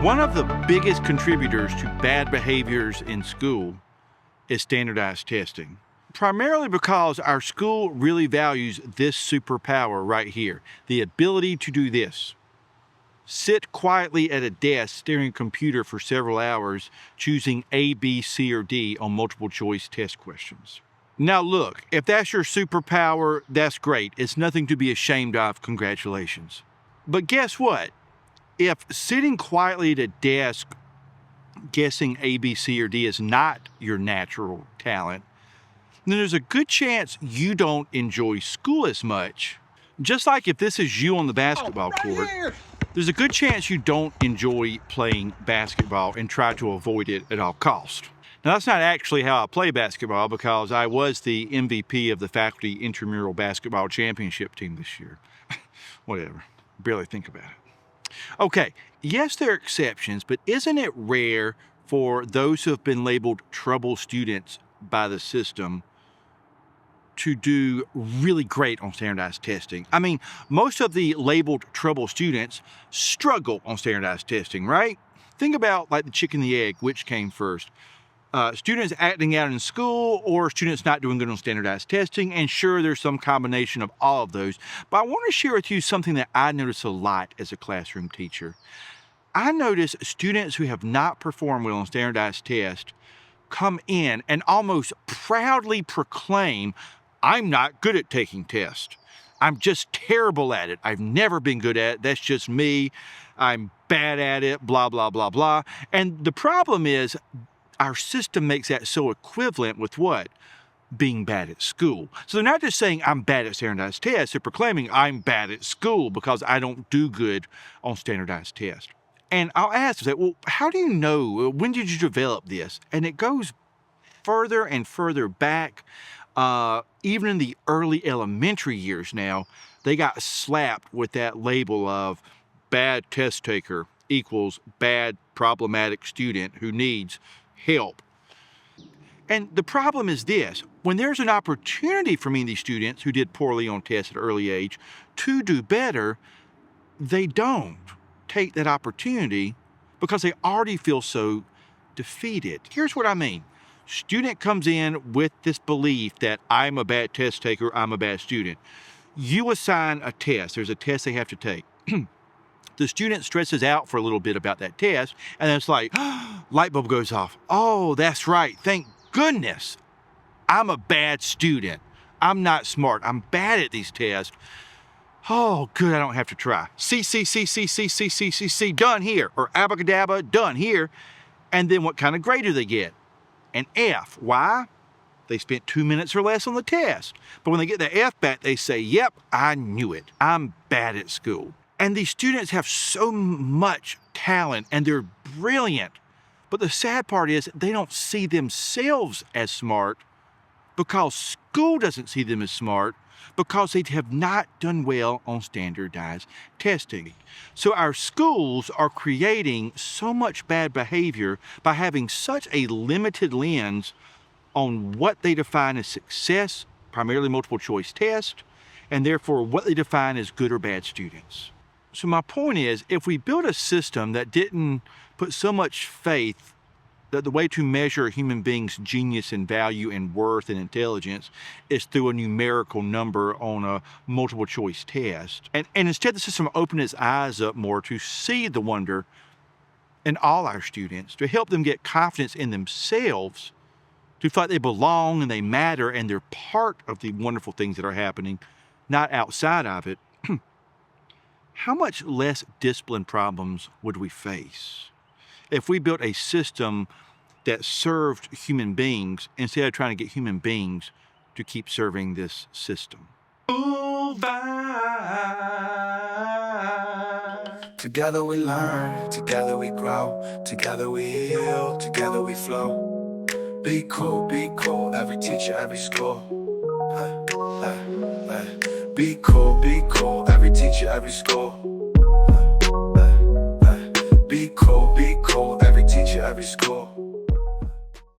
One of the biggest contributors to bad behaviors in school is standardized testing. Primarily because our school really values this superpower right here, the ability to do this. Sit quietly at a desk staring at a computer for several hours, choosing A, B, C, or D on multiple choice test questions. Now look, if that's your superpower, that's great. It's nothing to be ashamed of. Congratulations. But guess what? If sitting quietly at a desk guessing A, B, C, or D is not your natural talent, then there's a good chance you don't enjoy school as much. Just like if this is you on the basketball court, there's a good chance you don't enjoy playing basketball and try to avoid it at all costs. Now, that's not actually how I play basketball, because I was the MVP of the faculty intramural basketball championship team this year. Whatever, barely think about it. Okay, yes, there are exceptions, but isn't it rare for those who have been labeled trouble students by the system to do really great on standardized testing? I mean, most of the labeled trouble students struggle on standardized testing, right? Think about like the chicken and the egg, which came first? Students acting out in school or students not doing good on standardized testing, and sure, there's some combination of all of those. But I want to share with you something that I notice a lot as a classroom teacher. I notice students who have not performed well on standardized tests come in and almost proudly proclaim, "I'm not good at taking tests. I'm just terrible at it. I've never been good at it. That's just me. I'm bad at it, blah, blah, blah, blah." And the problem is, our system makes that so equivalent with what? Being bad at school. So they're not just saying I'm bad at standardized tests, they're proclaiming I'm bad at school because I don't do good on standardized tests. And I'll ask them, well, how do you know? When did you develop this? And it goes further and further back. Even in the early elementary years now, they got slapped with that label of bad test taker equals bad problematic student who needs help. And the problem is this: when there's an opportunity for many of these students who did poorly on tests at an early age to do better, they don't take that opportunity because they already feel so defeated. Here's what I mean. Student comes in with this belief that I'm a bad test taker, I'm a bad student. You assign a test. There's a test they have to take. The student stresses out for a little bit about that test, and then it's like, light bulb goes off. Oh, that's right. Thank goodness. I'm a bad student. I'm not smart. I'm bad at these tests. Oh, good, I don't have to try. C, done here. Or abracadabra, done here. And then what kind of grade do they get? An F. Why? They spent 2 minutes or less on the test. But when they get the F back, they say, yep, I knew it. I'm bad at school. And these students have so much talent and they're brilliant. But the sad part is they don't see themselves as smart because school doesn't see them as smart because they have not done well on standardized testing. So our schools are creating so much bad behavior by having such a limited lens on what they define as success, primarily multiple choice tests, and therefore what they define as good or bad students. So my point is, if we build a system that didn't put so much faith that the way to measure a human being's genius and value and worth and intelligence is through a numerical number on a multiple choice test, and instead the system opened its eyes up more to see the wonder in all our students, to help them get confidence in themselves, to feel like they belong and they matter and they're part of the wonderful things that are happening, not outside of it, how much less discipline problems would we face if we built a system that served human beings instead of trying to get human beings to keep serving this system? CEWL Vibes. Together we learn, together we grow, together we heal, together we flow. Be cool, every teacher, every school. Be cool, every teacher, every school. Be cool, every teacher, every school.